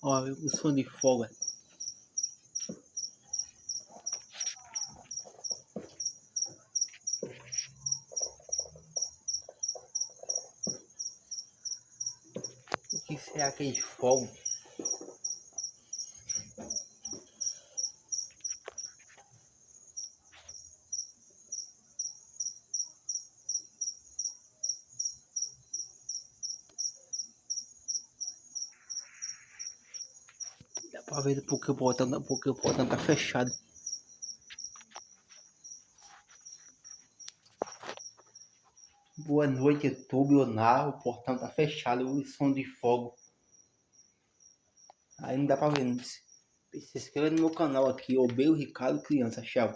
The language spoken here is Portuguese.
Olha o som de fogo. O que será que é de fogo? Dá pra ver porque o portão tá fechado. Boa noite, YouTube, Onar, o portão tá fechado, o som de fogo. Aí não dá pra ver. Se inscreva no meu canal aqui, Obeio Ricardo Criança, tchau.